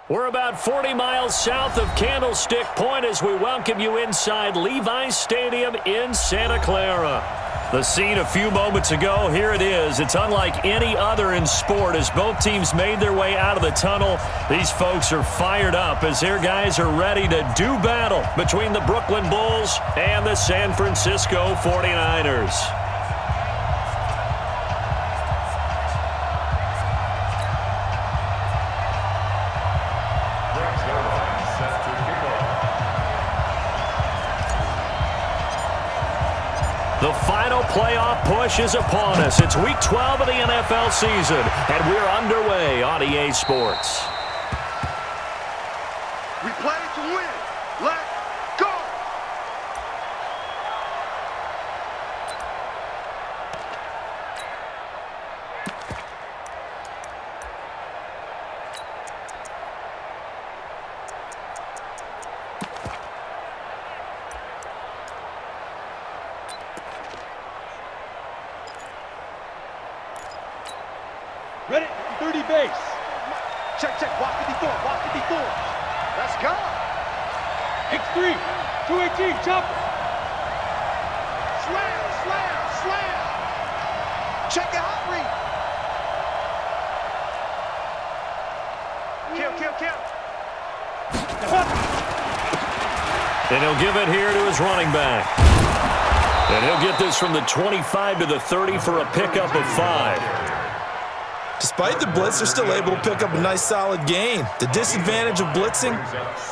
We're about 40 miles south of Candlestick Point as we welcome you inside Levi's Stadium in Santa Clara. The scene a few moments ago, here it is. It's unlike any other in sport as both teams made their way out of the tunnel. These folks are fired up as their guys are ready to do battle between the Brooklyn Bulls and the San Francisco 49ers. The final playoff push is upon us. It's Week 12 of the NFL season, and we're underway on EA Sports. We play to win. Let's go! Ready? 30 base. Check, check. Walk 54. Walk 54. Let's go. X3. 218. Chopper. Slam, slam, slam. Check the hot read. Kill, kill, kill. And he'll give it here to his running back. And he'll get this from the 25 to the 30 for a pickup of 5. Despite the blitz, they're still able to pick up a nice solid gain. The disadvantage of blitzing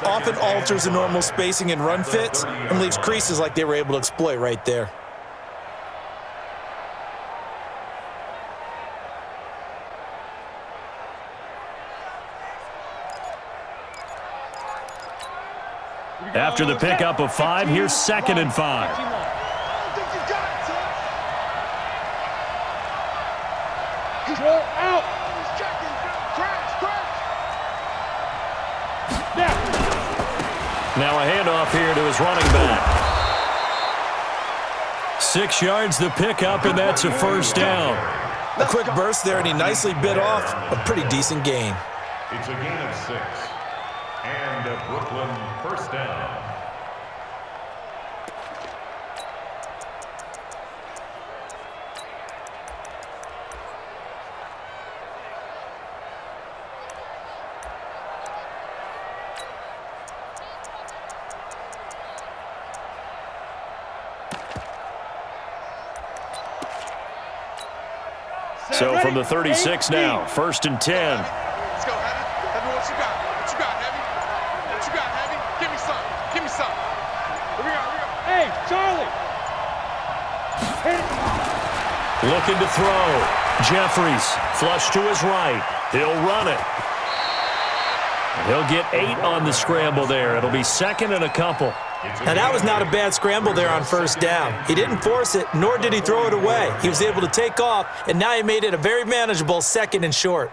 often alters the normal spacing and run fits and leaves creases like they were able to exploit right there. After the pickup of 5, here's 2nd and 5. Control out. He's checking. Crash, crash. Now a handoff here to his running back. 6 yards the pickup, and that's a first down. A quick burst there, and he nicely bit off a pretty decent gain. It's a gain of 6. And a Brooklyn first down. So from the 36 now, 1st and 10. Let's go, Heavy. Heavy, what you got? What you got, Heavy? What you got, Heavy? Give me some. Give me some. Here we go, here we go. Hey, Charlie. Hit it. Looking to throw. Jeffries, flush to his right. He'll run it. He'll get 8 on the scramble there. It'll be 2nd and a couple. Now, that was not a bad scramble there on 1st down. He didn't force it, nor did he throw it away. He was able to take off, and now he made it a very manageable 2nd and short.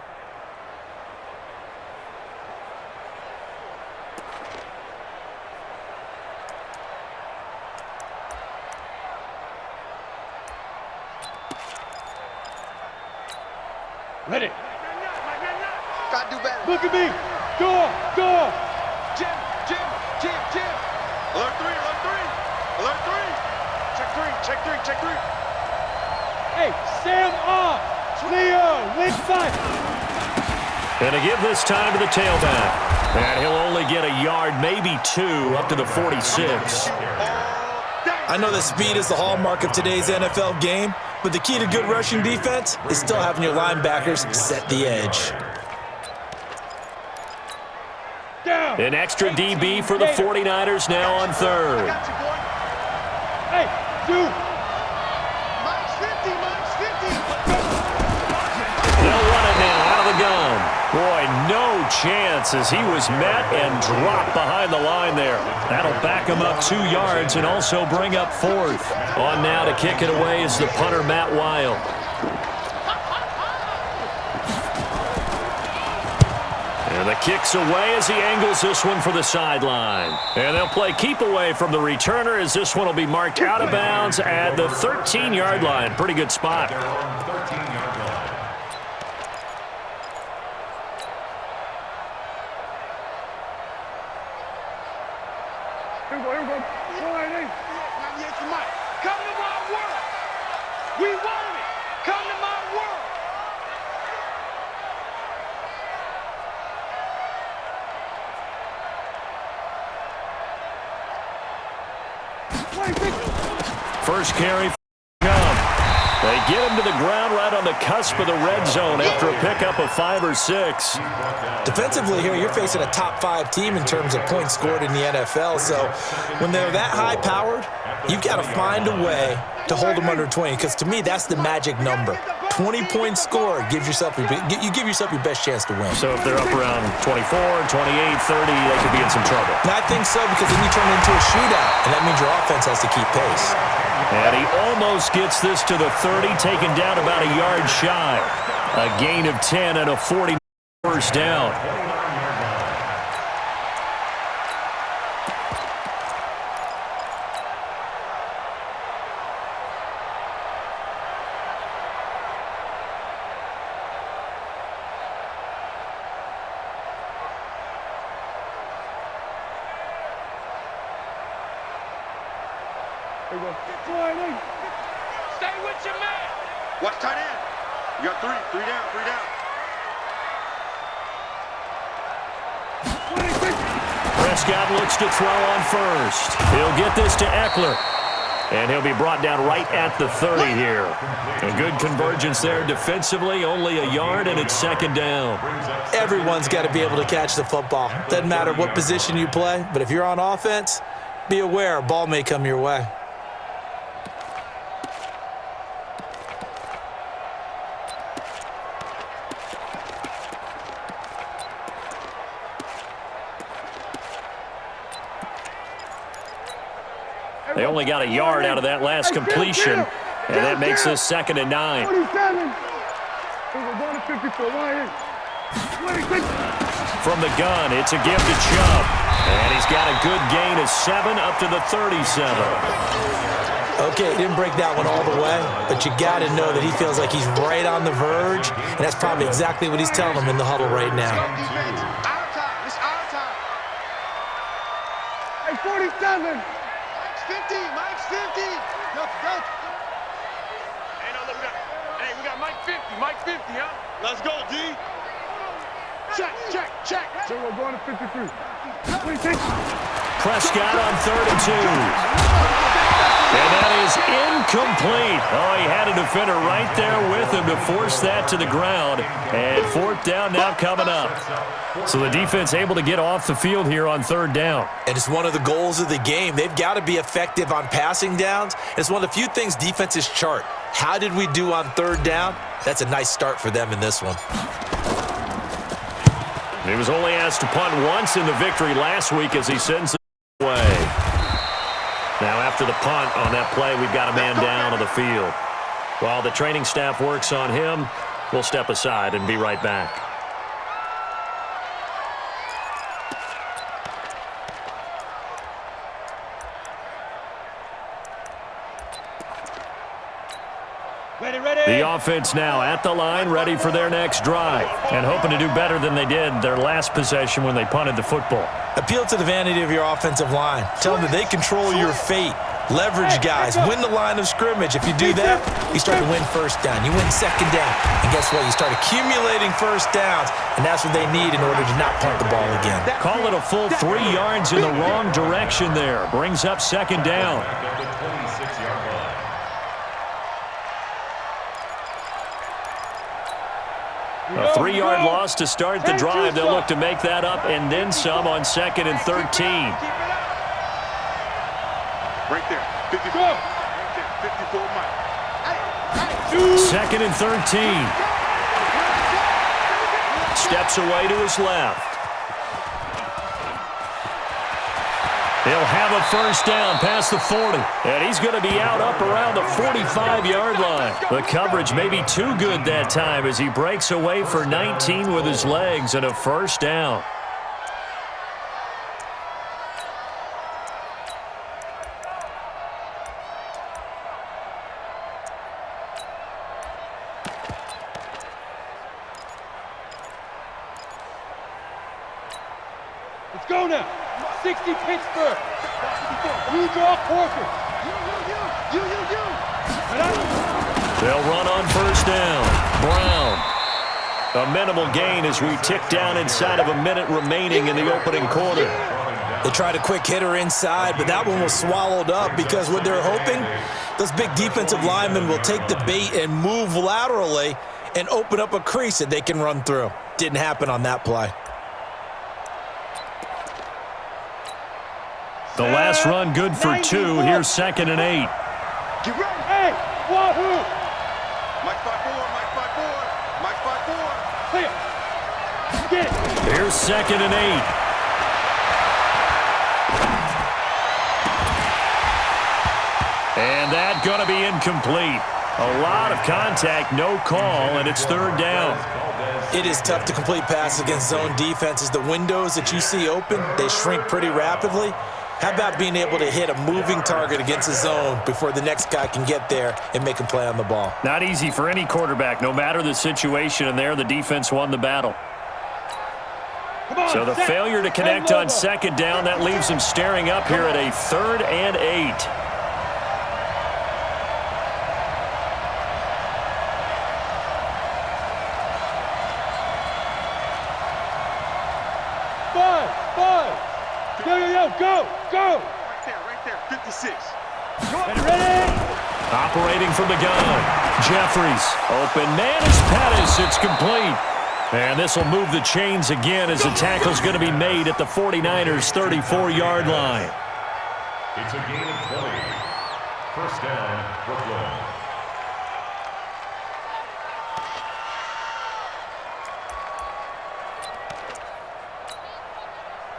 Ready. Gotta do better. Look at me. Door, door. Jim, Jim, Jim, Jim. Alert 3, alert 3. Alert 3. Check 3, check 3, check 3. Hey, Sam off. Leo, left side. And to give this time to the tailback. And he'll only get a yard, maybe 2, up to the 46. I know that speed is the hallmark of today's NFL game, but the key to good rushing defense is still having your linebackers set the edge. Down. An extra DB for the 49ers now on 3rd. Got you, boy. Hey, dude. Minus 50, minus 50. They'll run it now out of the gun. Boy, no chance as he was met and dropped behind the line there. That'll back him up 2 yards and also bring up 4th. On now to kick it away is the punter, Matt Wild. And the kick's away as he angles this one for the sideline. And they'll play keep away from the returner as this one will be marked out of bounds at the 13-yard line. Pretty good spot. 13-yard line. Here we go. Come to my world. We want it. Come to my world. First carry. They get him to the ground right on the cusp of the red zone after a pickup of 5 or 6. Defensively here, you're facing a top 5 team in terms of points scored in the NFL. So when they're that high-powered, you've got to find a way to hold them under 20. Because to me, that's the magic number. 20 points scored gives yourself you give yourself your best chance to win. So if they're up around 24, 28, 30, they could be in some trouble. And I think so, because then you turn it into a shootout, and that means your offense has to keep pace. And he almost gets this to the 30, taken down about a yard shy. A gain of 10 and a 40 first down. Stay with your man. Watch tight end. You got 3 down. Prescott looks to throw on first. He'll get this to Eckler. And he'll be brought down right at the 30 here. A good convergence there defensively, only a yard, and it's second down. Everyone's got to be able to catch the football. Doesn't matter what position you play, but if you're on offense, be aware a ball may come your way. They only got a yard out of that last completion, and that makes this 2nd and 9. 47. From the gun, it's a give to Chubb. And he's got a good gain of 7 up to the 37. Okay, he didn't break that one all the way, but you got to know that he feels like he's right on the verge, and that's probably exactly what he's telling them in the huddle right now. It's our time. Hey, 47. Mike's 50. Go. Hey, no, look, we got Mike 50. Mike 50, huh? Let's go, D. Check. So we're going to 53. 26. Prescott on 3rd and 2. And that is incomplete. Oh, he had a defender right there with him to force that to the ground. And 4th down now coming up. So the defense able to get off the field here on 3rd down. And it's one of the goals of the game. They've got to be effective on passing downs. It's one of the few things defenses chart. How did we do on 3rd down? That's a nice start for them in this one. He was only asked to punt once in the victory last week as he sends it away. Now after the punt on that play, we've got a man down on the field. While the training staff works on him, we'll step aside and be right back. The offense now at the line, ready for their next drive, and hoping to do better than they did their last possession when they punted the football. Appeal to the vanity of your offensive line. Tell them that they control your fate. Leverage guys. Win the line of scrimmage. If you do that, you start to win 1st down. You win 2nd down. And guess what? You start accumulating 1st downs, and that's what they need in order to not punt the ball again. Call it a full 3 yards in the wrong direction there. Brings up 2nd down. A 3-yard loss to start the drive. They'll look to make that up and then some on 2nd and 13. Right there. 54. Right there. 54, Mike. 2nd and 13. Steps away to his left. He'll have a 1st down past the 40. And he's going to be out up around the 45-yard line. The coverage may be too good that time as he breaks away for 19 with his legs and a 1st down. Let's go now. 60 Pittsburgh. You draw quarter. You. They'll run on first down. Brown. A minimal gain as we tick down inside of a minute remaining in the opening quarter. They tried a quick hitter inside, but that one was swallowed up because what they're hoping, those big defensive linemen will take the bait and move laterally and open up a crease that they can run through. Didn't happen on that play. The last run good for 2. Here's 2nd and 8. Get ready. Hey, wahoo. Mike 5-4, Mike 5-4, Mike 5-4. Clear. Get it. Here's 2nd and 8. And that going to be incomplete. A lot of contact, no call, and it's 3rd down. It is tough to complete passes against zone defenses. The windows that you see open, they shrink pretty rapidly. How about being able to hit a moving target against a zone before the next guy can get there and make a play on the ball? Not easy for any quarterback, no matter the situation, and there the defense won the battle. So the failure to connect on 2nd down, that leaves him staring up here at a 3rd and 8. Five. Go. Right there, 56. Ready. Operating from the gun, Jeffries. Open man is Pettis. It's complete. And this will move the chains again as the tackle's going to be made at the 49ers' 34-yard line. It's a gain of 20. First down, Brooklyn.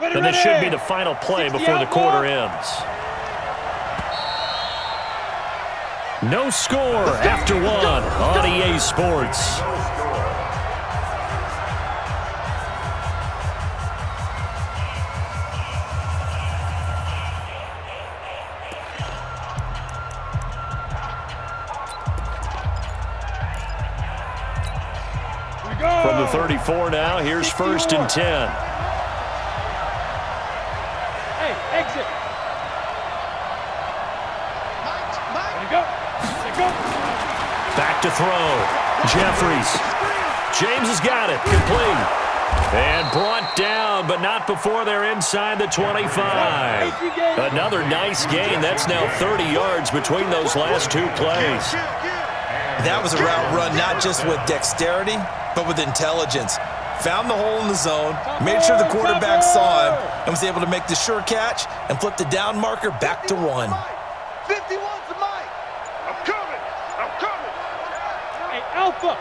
And this should be the final play before the quarter ends. No score after 1 on EA Sports. From the 34 now, here's 1st and 10. Exit. Back to throw. Jeffries. James has got it. Complete. And brought down, but not before they're inside the 25. Another nice gain. That's now 30 yards between those last 2 plays. That was a route run not just with dexterity, but with intelligence. Found the hole in the zone, made sure the quarterback saw him, and was able to make the sure catch and flip the down marker back to 1. 51's the mic. I'm coming. Hey, Alpha.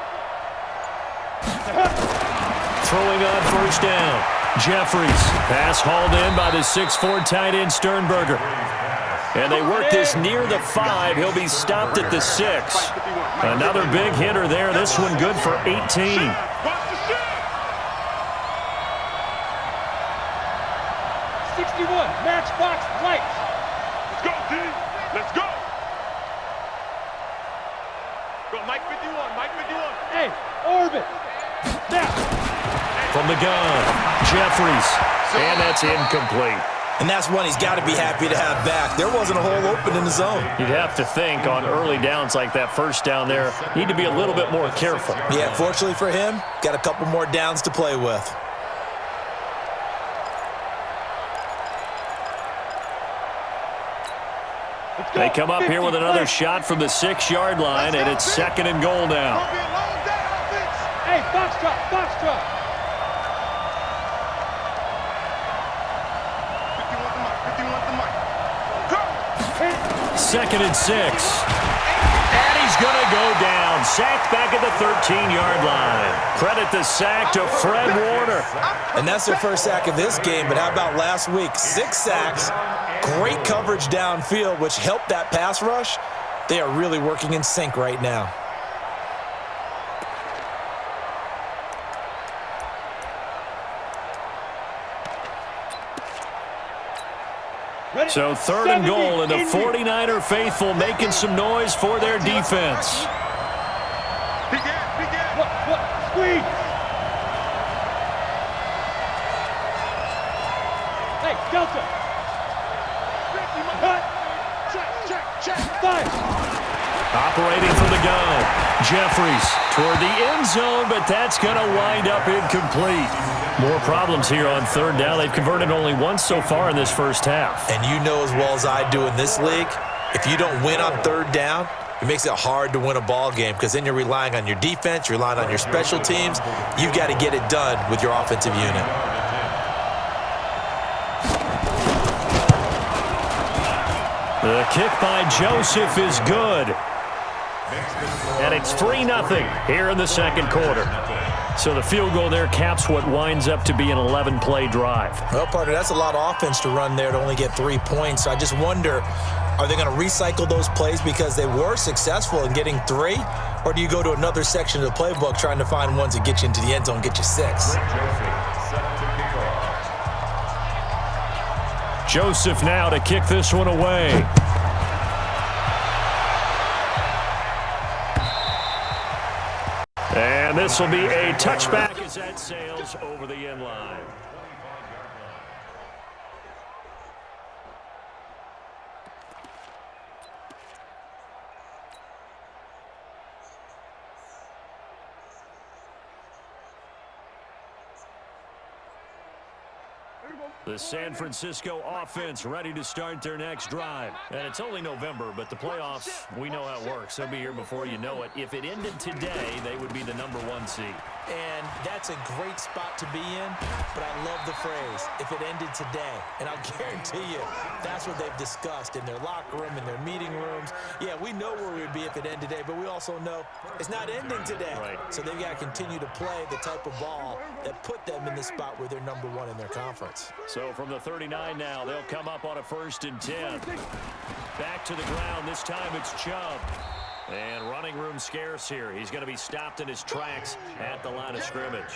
Throwing on first down. Jeffries. Pass hauled in by the 6'4" tight end Sternberger. And they work this near the 5. He'll be stopped at the 6. Another big hitter there. This one good for 18. 61, matchbox lights. Let's go, D. Let's go. Go, Mike 51, Mike 51. Hey, orbit. Snap. From the gun, Jeffries. And that's incomplete. And that's one he's got to be happy to have back. There wasn't a hole open in the zone. You'd have to think on early downs like that first down there, need to be a little bit more careful. Yeah, fortunately for him, got a couple more downs to play with. They come up here with another shot from the 6-yard line, and it's 2nd and goal now. Hey, Foxtrot. 2nd and 6. And he's going to go down. Sacked back at the 13-yard line. Credit the sack to Fred Warner. And that's their first sack of this game, but how about last week? 6 sacks, great coverage downfield, which helped that pass rush. They are really working in sync right now. So 3rd and goal, and the 49er faithful making some noise for their defense. Squeeze. Hey, Delta. Fire! Operating from the go. Jeffries toward the end zone, but that's going to wind up incomplete. More problems here on third down. They've converted only once so far in this first half. And you know as well as I do in this league, if you don't win on third down, it makes it hard to win a ball game because then you're relying on your defense, you're relying on your special teams. You've got to get it done with your offensive unit. The kick by Joseph is good. And it's 3-0 here in the second quarter. So the field goal there caps what winds up to be an 11-play drive. Well, partner, that's a lot of offense to run there to only get 3 points. So I just wonder, are they going to recycle those plays because they were successful in getting 3? Or do you go to another section of the playbook trying to find ones that get you into the end zone and get you 6? Joseph now to kick this one away. And this will be a touchback as that sails over the end line. The San Francisco offense ready to start their next drive. And it's only November, but the playoffs, we know how it works. They'll be here before you know it. If it ended today, they would be the #1 seed. And that's a great spot to be in, but I love the phrase, if it ended today. And I'll guarantee you, that's what they've discussed in their locker room, in their meeting rooms. Yeah, we know where we'd be if it ended today, but we also know it's not ending today. Right. So they've got to continue to play the type of ball that put them in the spot where they're #1 in their conference. So from the 39 now, they'll come up on a 1st and 10. Back to the ground. This time it's Chubb. And running room scarce here. He's going to be stopped in his tracks at the line of scrimmage.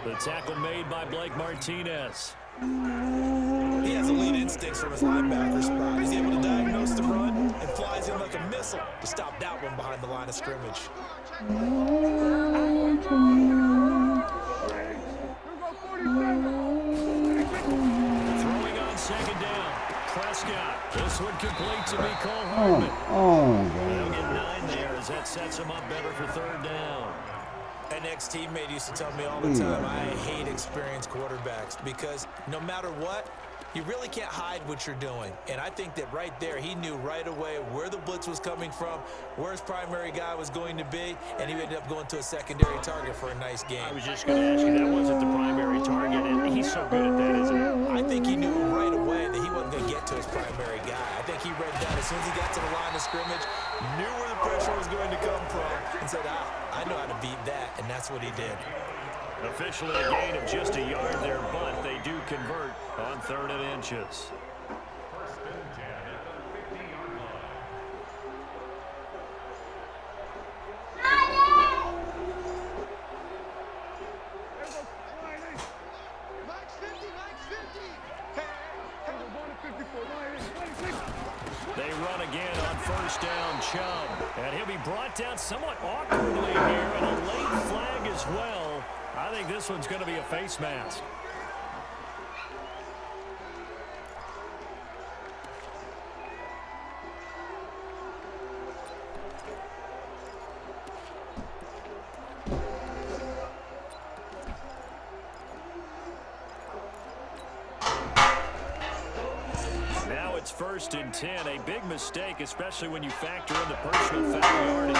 The tackle made by Blake Martinez. He has elite instincts from his linebacker spot. He's able to diagnose the run and flies in like a missile to stop that one behind the line of scrimmage. Throwing on 2nd down. Prescott. This one complete to Mecole Hardman. They'll get 9 there as that sets him up better for 3rd down. An ex-teammate used to tell me all the time, I hate experienced quarterbacks because no matter what, you really can't hide what you're doing. And I think that right there, he knew right away where the blitz was coming from, where his primary guy was going to be, and he ended up going to a secondary target for a nice game. I was just going to ask you, that wasn't the primary target, and he's so good at that, isn't he? I think he knew right away that he wasn't going to get to his primary guy. I think he read that as soon as he got to the line of scrimmage, knew where the pressure was going to come from, and said, I know how to beat that, and that's what he did. Officially a gain of just a yard there, but they do convert on 3rd and inches. They run again on 1st down, Chubb. And he'll be brought down somewhat awkwardly here, and a late flag as well. I think this one's going to be a face mask. Now it's 1st and 10. A big mistake, especially when you factor in the personal foul yardage.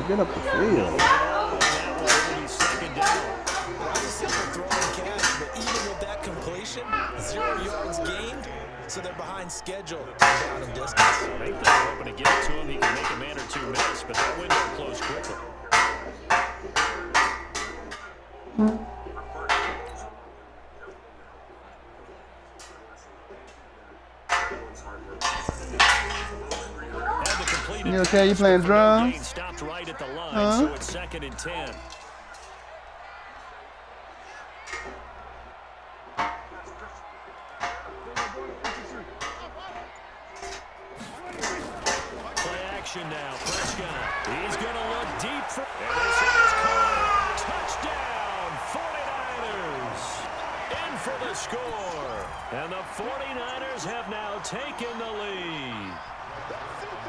Get up the field. Second down. Well, that's a simple throw and catch, but even with that completion, 0 yards gained, so they're behind schedule down in distance. I think they're hoping to get it to him. He can make a man or two miss, but that window closed quickly. You okay? You playing drums? Stopped right at the line, Huh? so it's 2nd and 10. Play action now. Prescott. He's going to look deep for. And this is caught. Touchdown, 49ers. score. And the 49ers have now taken the lead.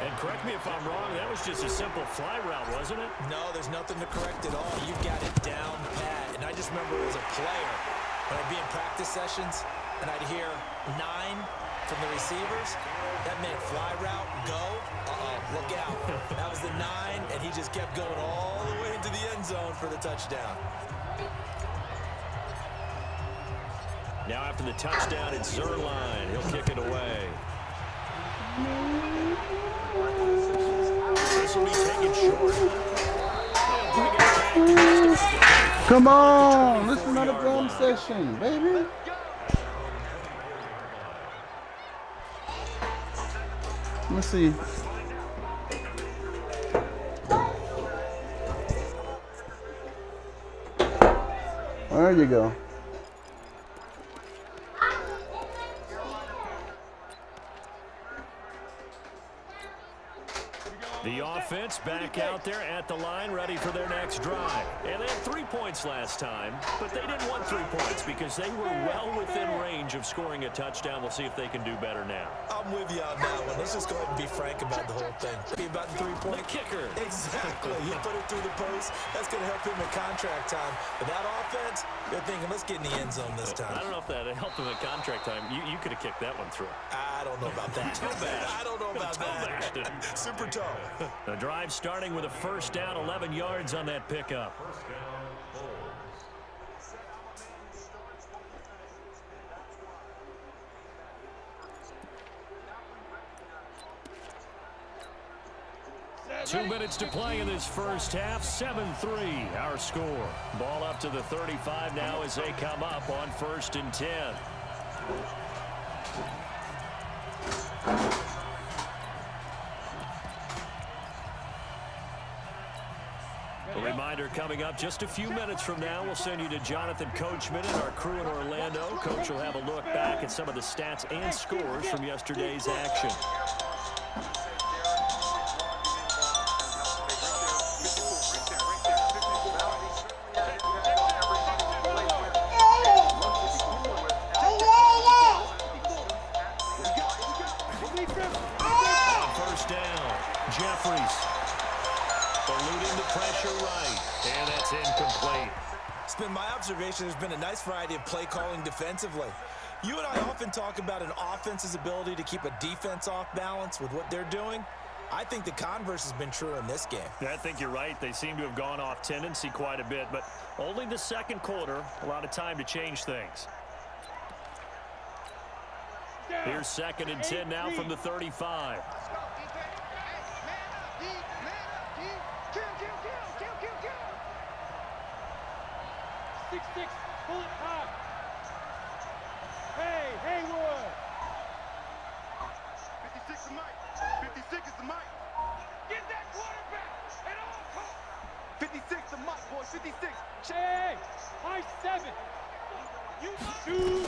And correct me if I'm wrong, that was just a simple fly route, wasn't it? No, there's nothing to correct at all. You've got it down pat. And I just remember as a player, when I'd be in practice sessions and I'd hear 9 from the receivers, that meant fly route, go, look out. That was the 9, and he just kept going all the way into the end zone for the touchdown. Now after the touchdown, it's Zerline. He'll kick it away. This will be taken short. Come on, this is not a drum session, baby. Let me see. There you go. The offense back out there at the line, ready for their next drive. And they had 3 points last time, but they didn't want 3 points because they were well within range of scoring a touchdown. We'll see if they can do better now. I'm with you on that one. Let's just go ahead and be frank about the whole thing. Be about the 3-point kicker. Exactly. You put it through the post. That's going to help him in contract time. But that offense, they're thinking, let's get in the end zone this time. I don't know if that helped him in contract time. You could have kicked that one through. I don't know about that. I don't know about that. Super toe. The drive starting with a first down, 11 yards on that pickup. First down, Bulls. 2 minutes to play in this first half. 7-3 our score. Ball up to the 35 now as they come up on 1st and 10. A reminder coming up just a few minutes from now, we'll send you to Jonathan Coachman and our crew in Orlando. Coach will have a look back at some of the stats and scores from yesterday's action. First down, Jeffries. Eluding the pressure right, and that's incomplete. It's been my observation there's been a nice variety of play calling defensively. You and I often talk about an offense's ability to keep a defense off balance with what they're doing. I think the converse has been true in this game. Yeah, I think you're right. They seem to have gone off tendency quite a bit, but only the second quarter, a lot of time to change things. Here's 2nd and 10 now from the 35. 6-6, pull it high. Hey, Haywood. 56 is Mike. 56 is the Mike. Get that quarterback at all costs. 56 the Mike, boy. 56. Hey, high 7. You shoot.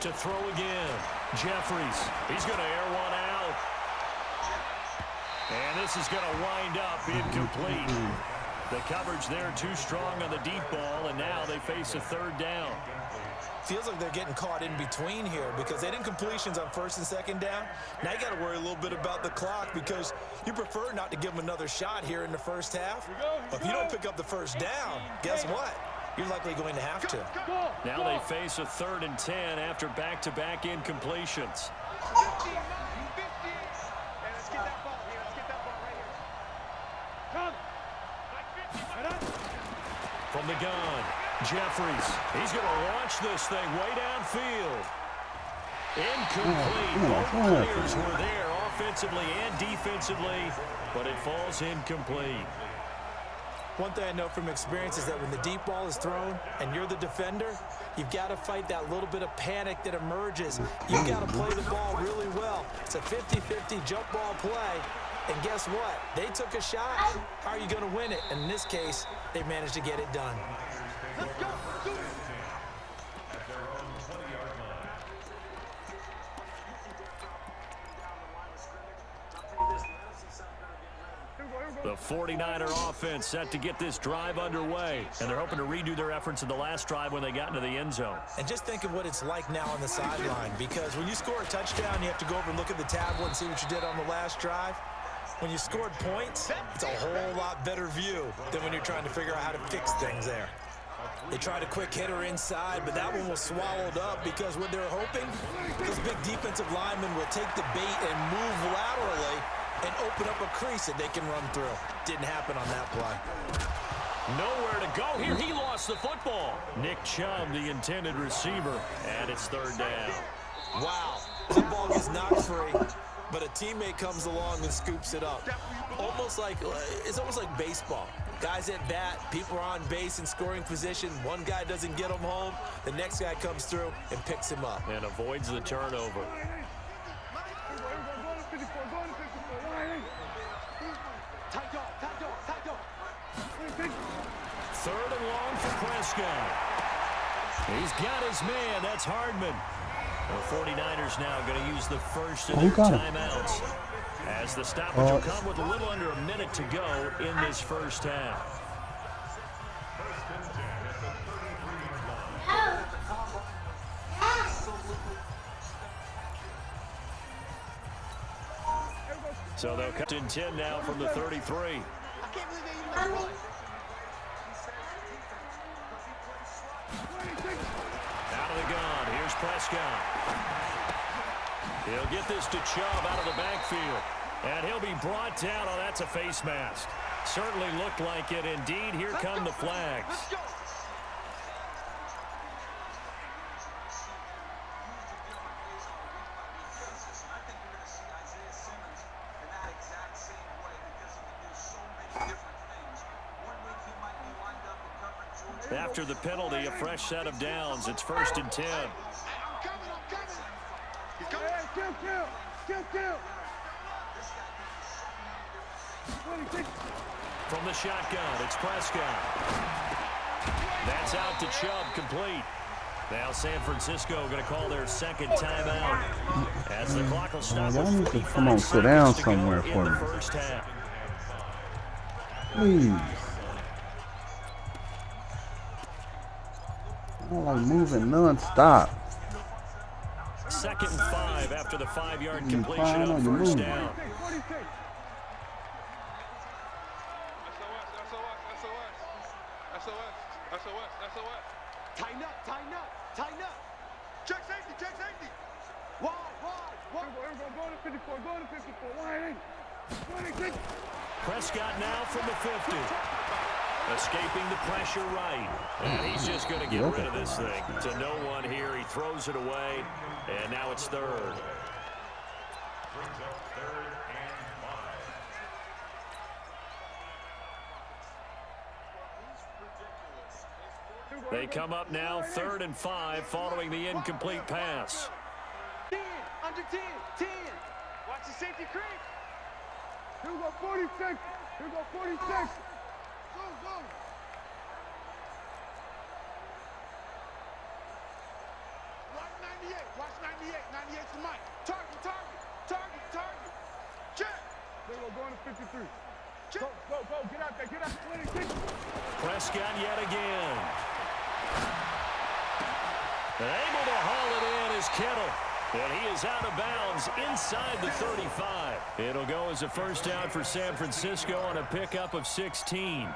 To throw again. Jeffries. He's going to air one out. And this is going to wind up incomplete. The coverage there too strong on the deep ball, and now they face a 3rd down. Feels like they're getting caught in between here because they didn't completions on 1st and 2nd down. Now you got to worry a little bit about the clock because you prefer not to give them another shot here in the first half. But if you don't pick up the 1st down, guess what? You're likely going to have to. Now they face a 3rd and 10 after back-to-back incompletions. 50. Hey, let's get that ball here. Let's get that ball right here. Come. From the gun, Jeffries. He's going to launch this thing way downfield. Incomplete. Both players were there offensively and defensively, but it falls incomplete. One thing I know from experience is that when the deep ball is thrown and you're the defender, you've got to fight that little bit of panic that emerges. You've got to play the ball really well. It's a 50-50 jump ball play. And guess what? They took a shot. How are you going to win it? And in this case, they managed to get it done. Let's go. Do it. At their own 20-yard line. Here we The 49er offense set to get this drive underway, and they're hoping to redo their efforts in the last drive when they got into the end zone. And just think of what it's like now on the sideline, because when you score a touchdown, you have to go over and look at the tablet and see what you did on the last drive. When you scored points, it's a whole lot better view than when you're trying to figure out how to fix things there. They tried a quick hitter inside, but that one was swallowed up because what they're hoping, those big defensive linemen will take the bait and move laterally and open up a crease that they can run through. Didn't happen on that play. Nowhere to go here. He lost the football. Nick Chubb, the intended receiver, and it's third down. Wow, the ball gets knocked free, but a teammate comes along and scoops it up. It's almost like baseball. Guys at bat, people are on base in scoring position. One guy doesn't get him home. The next guy comes through and picks him up. And avoids the turnover. Third and long for Prescott. He's got his man. That's Hardman. The 49ers now going to use the first of their timeouts, as the stoppage will come with a little under a minute to go in this first half. So they'll cut in 10 now from the 33. Out of the gun. Here's Prescott. He'll get this to Chubb out of the backfield. And he'll be brought down. Oh, that's a face mask. Certainly looked like it. Indeed, here come the flags. After the penalty, a fresh set of downs. It's first and 10. From the shotgun, it's Prescott. That's out to Chubb, complete. Now San Francisco going to call their second timeout, as the clock will stop. Y'all need to come on, sit down somewhere for me. First half. Please. I don't like moving non-stop. Second and 5 after the 5-yard completion on first down. Tighten up. Check safety. Wide. Go to 54, go to 54. Wide in. Prescott now from the 50. Escaping the pressure right. And he's just going to get rid of this thing. To no one here. He throws it away. And now it's third. Brings up third and 5. They come up now 3rd and 5 following the incomplete pass. 10, under 10. Watch the safety creep. Here we go, 46. Go. Watch 98. 98's the mic. Target. Check. They will go into 53. Check. Go. Get out there. 26. Prescott yet again. And able to haul it in is Kittle. And he is out of bounds inside the 35. It'll go as a first down for San Francisco on a pickup of 16.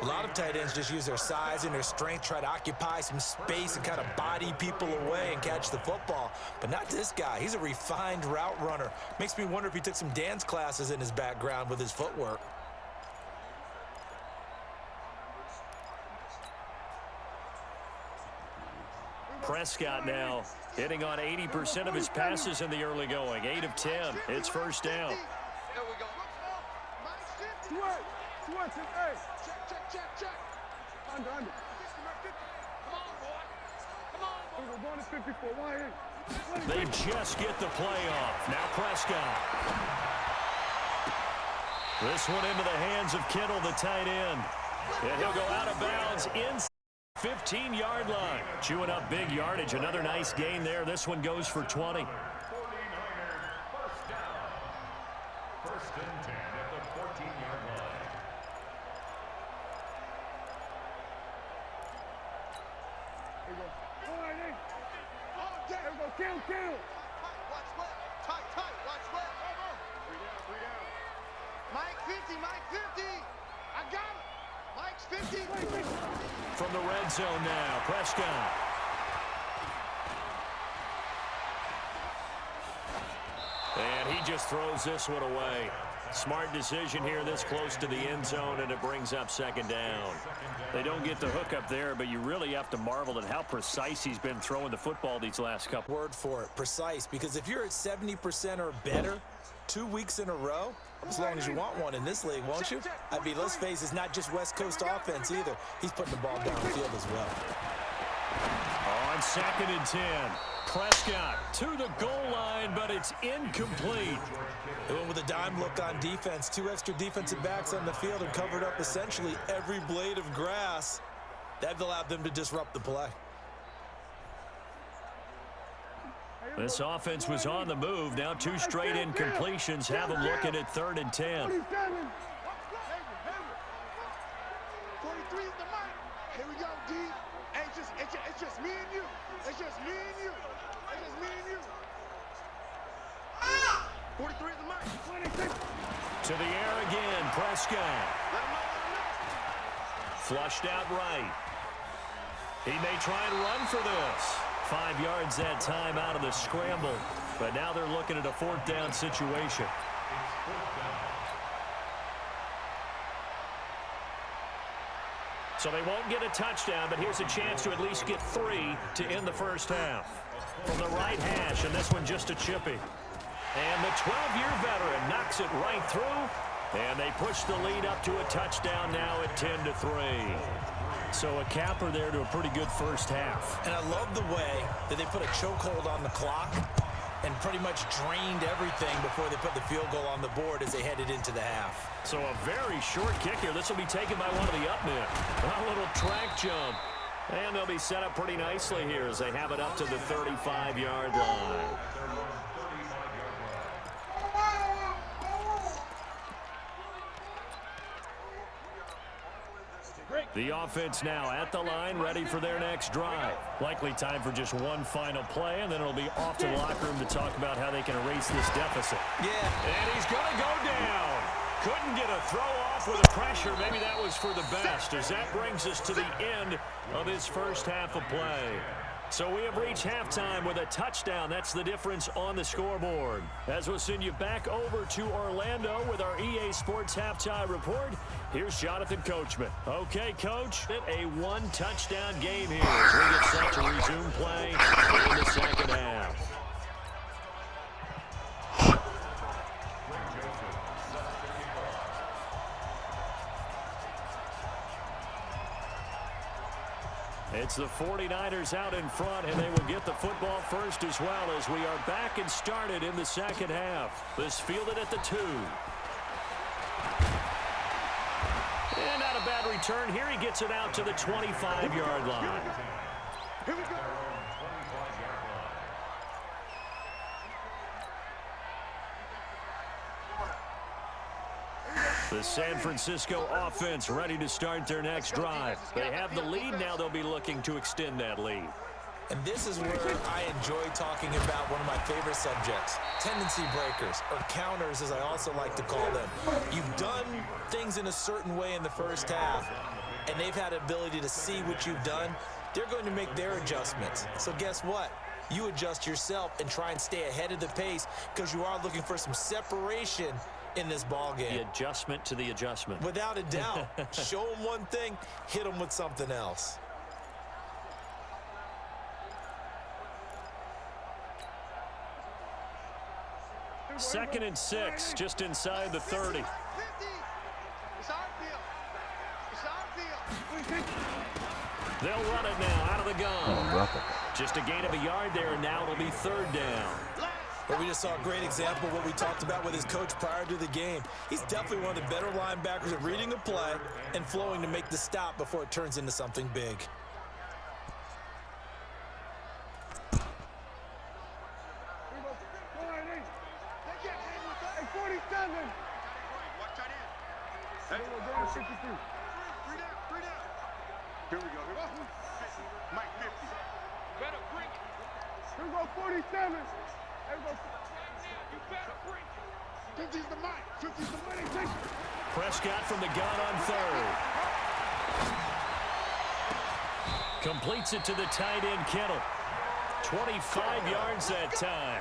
A lot of tight ends just use their size and their strength, try to occupy some space and kind of body people away and catch the football. But not this guy. He's a refined route runner. Makes me wonder if he took some dance classes in his background with his footwork. Prescott now hitting on 80% of his passes in the early going. 8 of 10. It's first down. There we go. Switch. Hey. Check. Under. Come on, boy. We're going to 54. Why They just get the play off. Now Prescott. This one into the hands of Kittle, the tight end. And he'll go out of bounds inside 15-yard line. Chewing up big yardage. Another nice gain there. This one goes for 20. 49ers first down. First and 10 at the 14. Here we go. Kill. Watch left. Tight. Watch left. Three down. Mike 50. I got him. Mike's 50. From the red zone now, Prescott. And he just throws this one away. Smart decision here this close to the end zone, and it brings up second down. They don't get the hook up there, but you really have to marvel at how precise he's been throwing the football these last couple. Word for it, precise, because if you're at 70% or better 2 weeks in a row, as long as you want one in this league, won't you? I mean, let's face it, it's not just West Coast offense either. He's putting the ball downfield as well. On 2nd and 10, Prescott to the goal line, but it's incomplete. They went with a dime look on defense. 2 extra defensive backs on the field and covered up essentially every blade of grass. That allowed them to disrupt the play. This offense was on the move. Now 2 straight incompletions have them looking at 3rd and 10. 47. 43 is the mic. Here we go, D. Hey, it's just me and you. It's just me and you. 43 is the mic. 26. To the air again, Prescott. Flushed out right. He may try and run for this. 5 yards that time out of the scramble. But now they're looking at a 4th down situation. So they won't get a touchdown, but here's a chance to at least get 3 to end the first half. From the right hash, and this one just a chippy. And the 12-year veteran knocks it right through, and they push the lead up to a touchdown now at 10-3. So a capper there to a pretty good first half. And I love the way that they put a chokehold on the clock and pretty much drained everything before they put the field goal on the board as they headed into the half. So a very short kick here. This will be taken by one of the up men. A little track jump. And they'll be set up pretty nicely here as they have it up to the 35-yard line. The offense now at the line, ready for their next drive. Likely time for just one final play, and then it'll be off to the locker room to talk about how they can erase this deficit. Yeah. And he's going to go down. Couldn't get a throw off with the pressure. Maybe that was for the best, as that brings us to the end of his first half of play. So we have reached halftime with a touchdown. That's the difference on the scoreboard. As we'll send you back over to Orlando with our EA Sports Halftime Report, here's Jonathan Coachman. Okay, Coach, a one-touchdown game here as we get set to resume play in the second half. It's the 49ers out in front, and they will get the football first as well as we are back and started in the second half. This fielded at the 2. And not a bad return here. He gets it out to the 25-yard line. Here we go. The San Francisco offense ready to start their next drive. They have the lead. Now they'll be looking to extend that lead. And this is where I enjoy talking about one of my favorite subjects, tendency breakers, or counters as I also like to call them. You've done things in a certain way in the first half, and they've had the ability to see what you've done. They're going to make their adjustments. So guess what? You adjust yourself and try and stay ahead of the pace because you are looking for some separation in this ball game. The adjustment to the adjustment. Without a doubt. Show them one thing, hit them with something else. Second and 6, just inside the 30. 50. It's our field. It's our field. They'll run it now out of the gun. Just a gain of a yard there, and now it'll be 3rd down. But we just saw a great example of what we talked about with his coach prior to the game. He's definitely one of the better linebackers at reading a play and flowing to make the stop before it turns into something big. Hey, 47. Watch tight end. Hey, we're going to 53. 3 down. Here we go. Mike 50. Better bring it. Here we go, 47. Here we go. 50's the mic. 50's the money. Prescott from the gun on third. Completes it to the tight end, Kittle. 25 yards that time.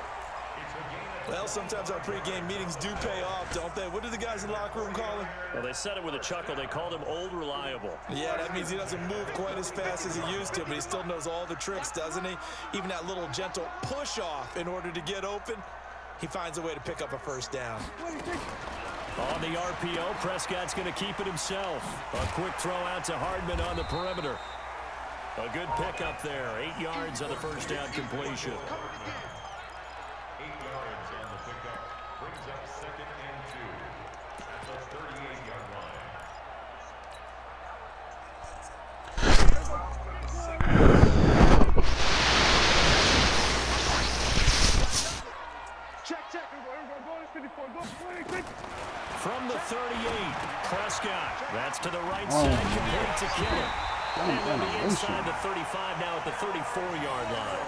Well, sometimes our pregame meetings do pay off, don't they? What do the guys in the locker room call him? Well, they said it with a chuckle. They called him Old Reliable. Yeah, that means he doesn't move quite as fast as he used to, but he still knows all the tricks, doesn't he? Even that little gentle push-off in order to get open, he finds a way to pick up a first down. On the RPO, Prescott's going to keep it himself. A quick throw out to Hardman on the perimeter. A good pickup there. 8 yards on the first down completion. 8 yards on the pickup. Brings up 2nd and 2. At the 38-yard line. Check. Go to 54. Go 20. From the 38, Prescott. That's to the right side, complete to Kittle. And on the inside the 35, now at the 34-yard line.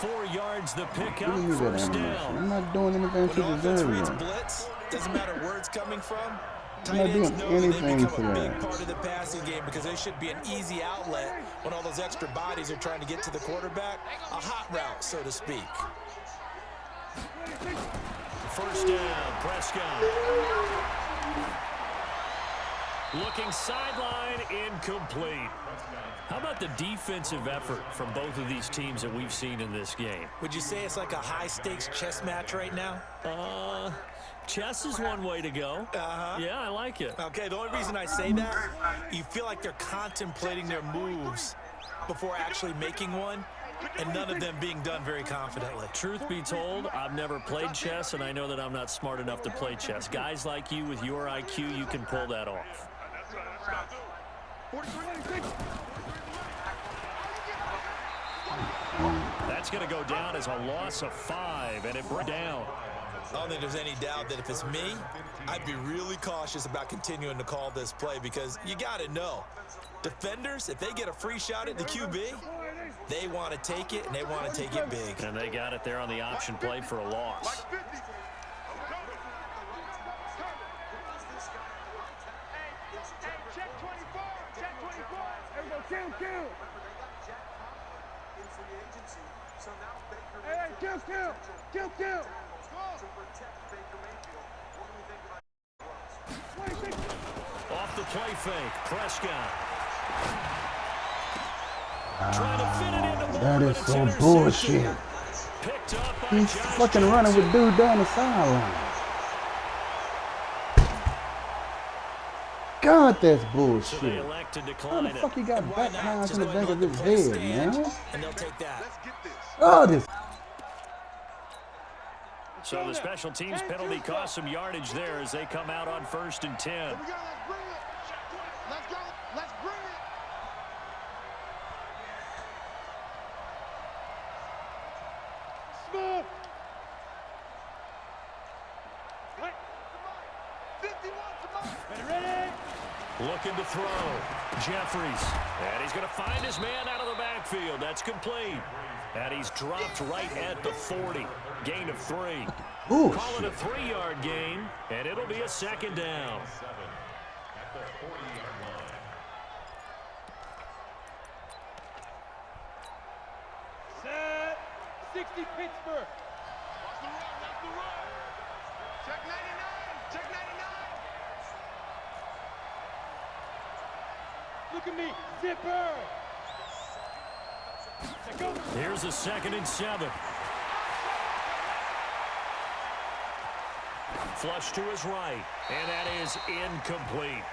4 yards the pickup, first down. I'm not doing anything to When offense deserve reads that. blitz, doesn't matter where it's coming from. I'm not Tight ends doing know that they anything become to a big that. part of the passing game because they should be an easy outlet when all those extra bodies are trying to get to the quarterback. A hot route, so to speak. First down, Prescott. Looking sideline, incomplete. How about the defensive effort from both of these teams that we've seen in this game? Would you say it's like a high-stakes chess match right now? Chess is one way to go. Yeah, I like it. Okay, the only reason I say that, you feel like they're contemplating their moves before actually making one, and none of them being done very confidently. Truth be told, I've never played chess, and I know that I'm not smart enough to play chess. Guys like you with your IQ, you can pull that off. That's going to go down as a loss of 5, and it brought down. I don't think there's any doubt that if it's me, I'd be really cautious about continuing to call this play because you got to know, defenders, if they get a free shot at the QB, they want to take it, and they want to take it big. And they got it there on the option play for a loss. Kill. Off the play fake, Prescott. Trying to fit it into That Moore, is but so it's bullshit. intercepted. Picked up by He's Josh fucking running with dude down the sideline. God, that's So they bullshit. elect to How decline the it. fuck he got Why back not? hands Just in the let back of the his play head, stand, man? and they'll take that. Oh, this. So the special teams penalty cost some yardage there as they come out on 1st and 10. Here we go, let's bring it. Let's go, let's bring it. Small. 51, come on. Ready? Looking to throw. Jeffries. And he's going to find his man out of the backfield. That's complete. And he's dropped right at the 40. Gain of 3. Ooh, Call it a 3-yard gain, and it'll be a 2nd down. 7 at the 40-yard line. Set. 60 Pittsburgh. Watch the run. Check 99. Look at me. Zipper. Check over. Here's a 2nd and 7. Flush to his right, and that is incomplete.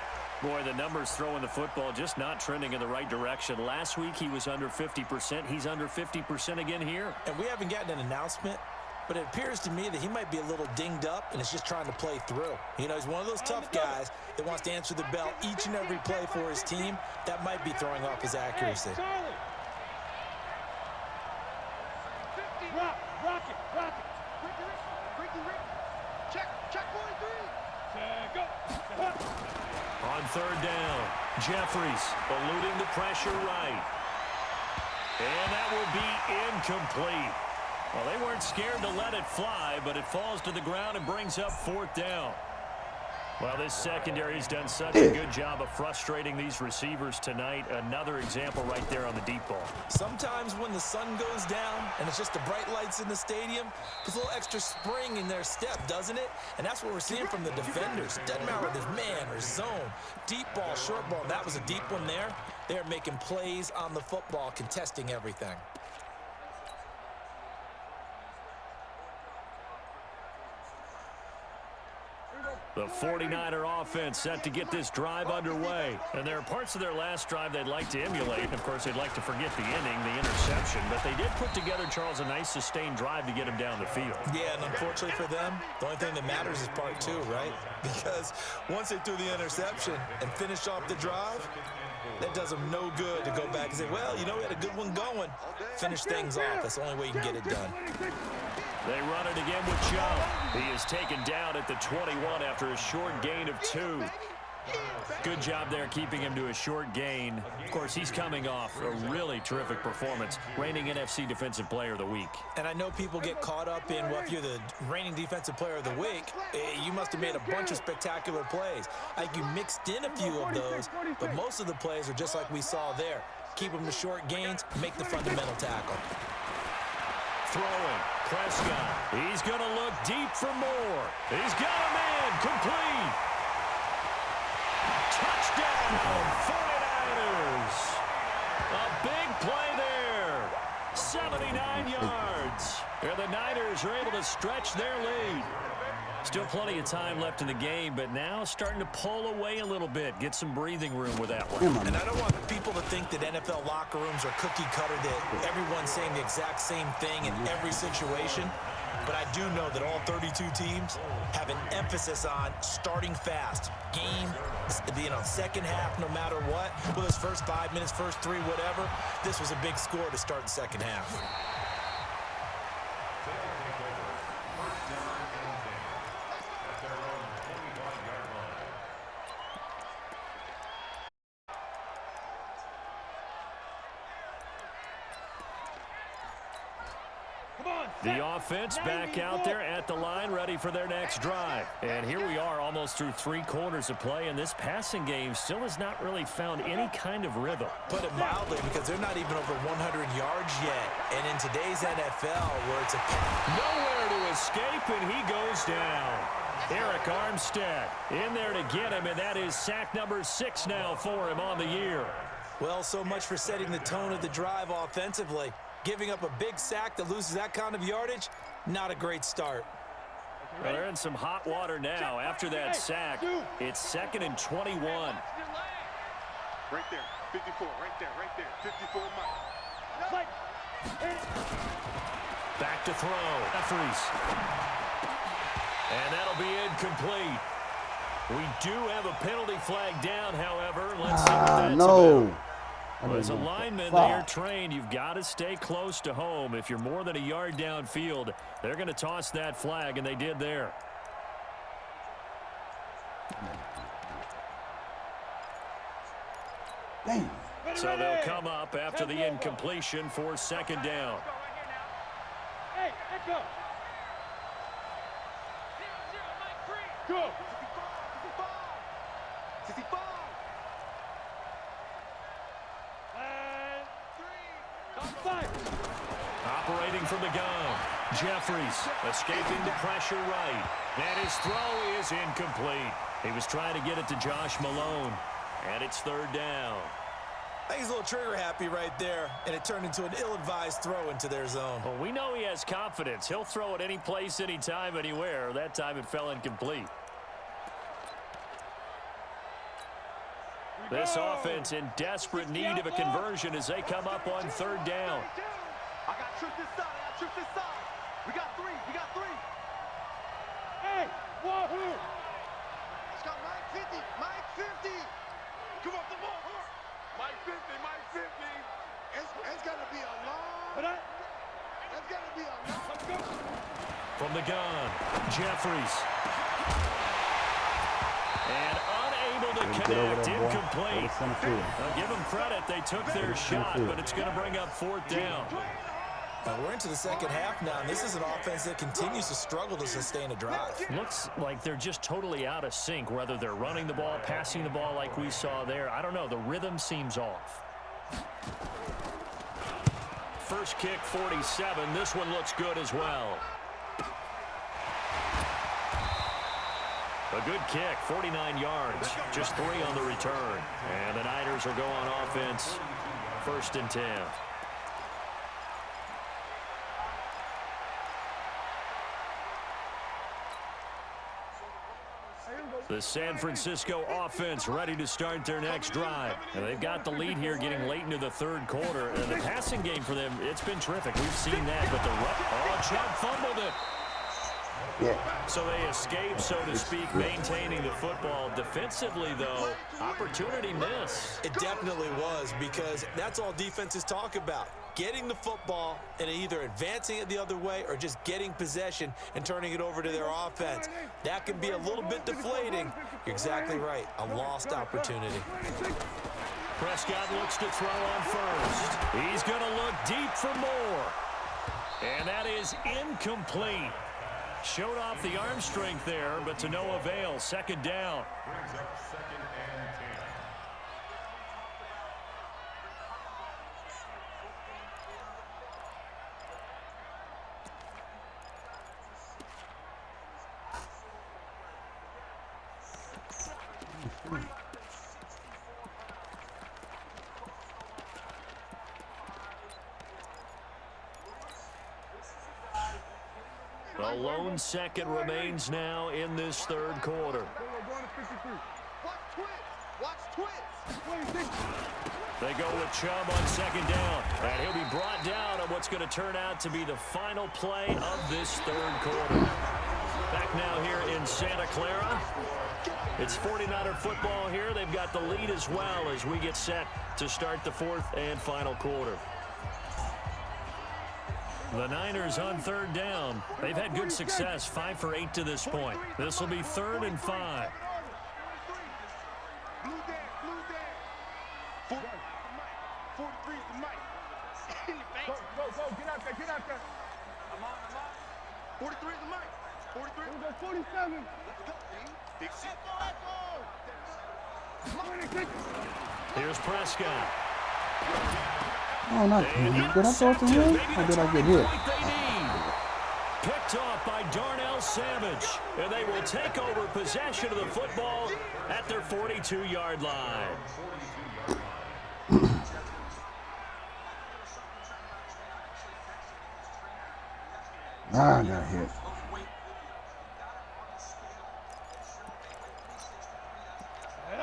Boy, the numbers throwing the football just not trending in the right direction. Last week he was under 50%. He's under 50% again here. And we haven't gotten an announcement, but it appears to me that he might be a little dinged up and is just trying to play through. You know, he's one of those tough guys that wants to answer the bell each and every play for his team. That might be throwing off his accuracy. Charlie. Rock it. Check 43. Go. On 3rd down, Jeffries eluding the pressure right. And that will be incomplete. Well, they weren't scared to let it fly, but it falls to the ground and brings up 4th down. Well, this secondary's done such a good job of frustrating these receivers tonight. Another example right there on the deep ball. Sometimes when the sun goes down and it's just the bright lights in the stadium, there's a little extra spring in their step, doesn't it? And that's what we're seeing from the defenders. Doesn't matter whether there's man or zone, deep ball, short ball. That was a deep one there. They're making plays on the football, contesting everything. The 49er offense set to get this drive underway. And there are parts of their last drive they'd like to emulate. And, of course, they'd like to forget the inning, the interception. But they did put together, Charles, a nice sustained drive to get him down the field. Yeah, and unfortunately for them, the only thing that matters is part 2, right? Because once they threw the interception and finished off the drive, that does them no good to go back and say, well, you know, we had a good one going. Finish things off. That's the only way you can get it done. They run it again with Joe. He is taken down at the 21 after a short gain of 2. Good job there keeping him to a short gain. Of course, he's coming off a really terrific performance, reigning NFC Defensive Player of the Week. And I know people get caught up in, well, if you're the reigning Defensive Player of the Week, you must have made a bunch of spectacular plays. Like you mixed in a few of those, but most of the plays are just like we saw there. Keep them to short gains, make the fundamental tackle. Throwing, Prescott. He's going to look deep for more. He's got a man, complete. Touchdown, 49ers. A big play there. 79 yards. And the Niners are able to stretch their lead. Still plenty of time left in the game, but now starting to pull away a little bit. Get some breathing room with that one. And I don't want people to think that NFL locker rooms are cookie cutter, that everyone's saying the exact same thing in every situation. But I do know that all 32 teams have an emphasis on starting fast. Game, second half, no matter what. Whether it's first 5 minutes, first 3, whatever. This was a big score to start the second half. The offense back out there at the line, ready for their next drive. And here we are almost through 3 quarters of play, and this passing game still has not really found any kind of rhythm. Put it mildly, because they're not even over 100 yards yet. And in today's NFL, where it's a nowhere to escape, and he goes down. Eric Armstead in there to get him, and that is sack number 6 now for him on the year. Well, so much for setting the tone of the drive offensively. Giving up a big sack that loses that kind of yardage, not a great start. Well, they're in some hot water now. After that sack, it's 2nd and 21. Right there, 54, right there, 54 Mike. Back to throw. Jeffries. And that'll be incomplete. We do have a penalty flag down, however. Let's see what that's about. As a lineman, they are trained. You've got to stay close to home. If you're more than a yard downfield, they're going to toss that flag, and they did there. Damn. So they'll come up after the incompletion for 2nd down. Hey, let's go. Go. 65. Operating from the gun. Jeffries escaping the pressure right. And his throw is incomplete. He was trying to get it to Josh Malone. And it's 3rd down. I think he's a little trigger happy right there, and it turned into an ill-advised throw into their zone. Well, we know he has confidence. He'll throw it any place, anytime, anywhere. That time it fell incomplete. This offense in desperate need of a conversion as they come up on 3rd down. I got tripped this side. We got 3. Hey, wahoo! It's got Mike 50. Come on, the ball. Mike 50. It's gonna be a long. It's gonna be a long. Let's go. From the gun, Jeffries. And unable the Get over connect, there, boy. Go incomplete. to center field. I'll give them credit. They took their shot, but it's going to bring up 4th down. We're into the second half now, and this is an offense that continues to struggle to sustain a drive. Looks like they're just totally out of sync, whether they're running the ball, passing the ball like we saw there. I don't know. The rhythm seems off. First kick, 47. This one looks good as well. A good kick, 49 yards, just 3 on the return. And the Niners will go on offense, 1st and 10. The San Francisco offense ready to start their next drive. And they've got the lead here getting late into the 3rd quarter. And the passing game for them, it's been terrific. We've seen that, but Chubb fumbled it. Yeah. So they escape, so to speak, maintaining the football. Defensively, though, opportunity miss. It definitely was, because that's all defenses talk about. Getting the football and either advancing it the other way or just getting possession and turning it over to their offense. That can be a little bit deflating. You're exactly right. A lost opportunity. Prescott looks to throw on first. He's going to look deep for more. And that is incomplete. Showed off the arm strength there, but to no avail. 2nd down. Brings up 2nd and 10. A lone second remains now in this 3rd quarter. We're going to 53. Watch twins. Watch twins. They go with Chubb on 2nd down. And he'll be brought down on what's going to turn out to be the final play of this 3rd quarter. Back now here in Santa Clara. It's 49er football here. They've got the lead as well as we get set to start the 4th and final quarter. The Niners on 3rd down. They've had good success, 5 for 8 to this point. This will be 3rd and 5. Blue down. 43 is the mic. Go, get out there. I'm on. 43 is the mic. 43. Here we go, 47. Let's go, D. Big shit. Here's Prescott. Oh, not him. Did I throw it to him? Or did I get hit? Picked off by Darnell Savage. And they will take over possession of the football at their 42-yard line. I got hit.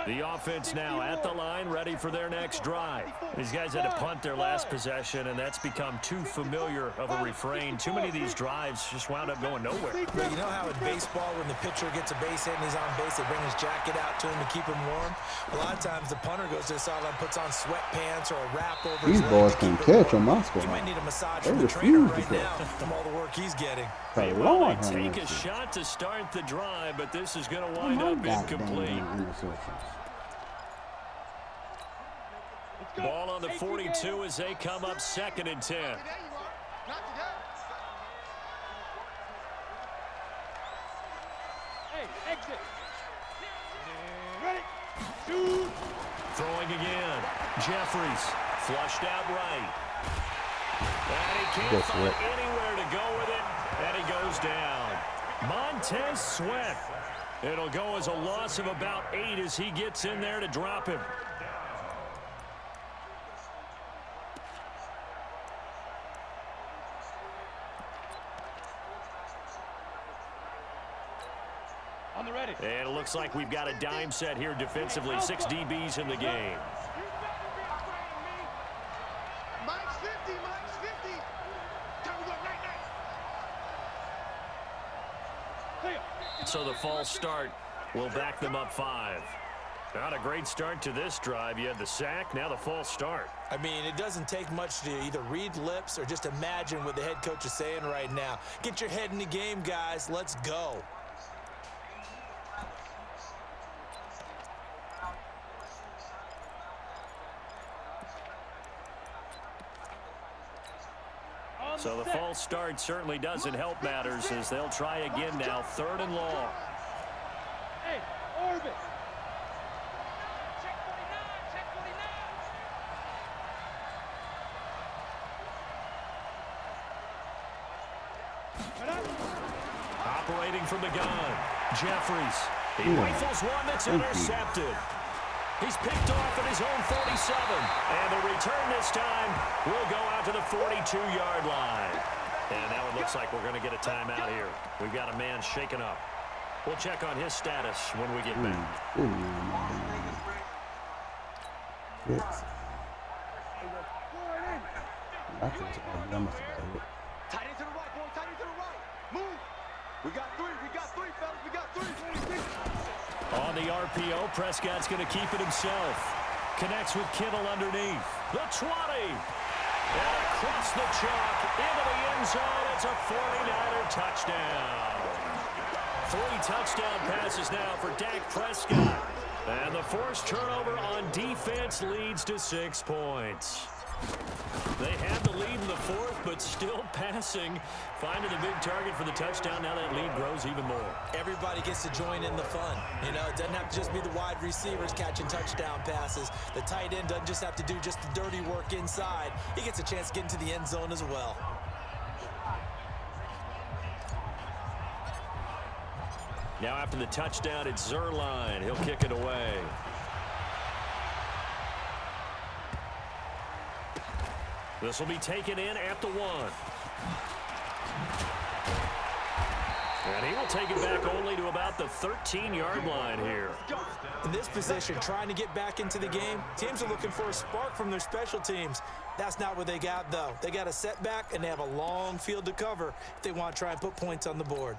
The offense now at the line, ready for their next drive. These guys had to punt their last possession, and that's become too familiar of a refrain. Too many of these drives just wound up going nowhere. But you know how in baseball, when the pitcher gets a base hit and he's on base, they bring his jacket out to him to keep him warm? A lot of times the punter goes to the sideline, puts on sweatpants or a wrap over his These leg boys to keep can it catch on warm. my squad. You might need a massage They from the trainer refuse to right catch. now from all the work he's getting. Hey, Well, Lord, they take a have mercy. shot to start the drive, but this is going to Oh, wind my up goddamn incomplete. interceptions. Ball on the 42 as they come up 2nd and 10. There you are. Not today. Hey, exit. Ready. Shoot. Throwing again. Jeffries flushed out right. And he can't Guess find what? anywhere to go with it, and he goes down. Montez Sweat. It'll go as a loss of about 8 as he gets in there to drop him. On the ready. And it looks like we've got a dime set here defensively. 6 DBs in the game. Mike's 50. Mike's 50. Time to go. Night. So the false start will back them up 5. Not a great start to this drive. You had the sack, now the false start. I mean, it doesn't take much to either read lips or just imagine what the head coach is saying right now. Get your head in the game, guys. Let's go. So the false start certainly doesn't help matters as they'll try again now, 3rd and long. Hey, orbit. Operating from the gun, Jeffries. He rifles one that's intercepted. He's picked off at his own 47. And the return this time will go out to the 42-yard line. And now it looks like we're going to get a timeout here. We've got a man shaken up. We'll check on his status when we get back. Yes. I think it's all done. Tight end to the right, boy. Tight end to the right. Move. We got three, fellas. We got three. On the RPO, Prescott's going to keep it himself. Connects with Kittle underneath. The 20. And across the chalk into the end zone. It's a 49er touchdown. 3 touchdown passes now for Dak Prescott. And the forced turnover on defense leads to 6 points. They had the lead in the 4th, but still passing. Finding the big target for the touchdown. Now that lead grows even more. Everybody gets to join in the fun. You know, it doesn't have to just be the wide receivers catching touchdown passes. The tight end doesn't just have to do just the dirty work inside. He gets a chance to get into the end zone as well. Now after the touchdown, it's Zerline. He'll kick it away. This will be taken in at the 1. And he will take it back only to about the 13-yard line here. In this position, trying to get back into the game, teams are looking for a spark from their special teams. That's not what they got, though. They got a setback, and they have a long field to cover if they want to try and put points on the board.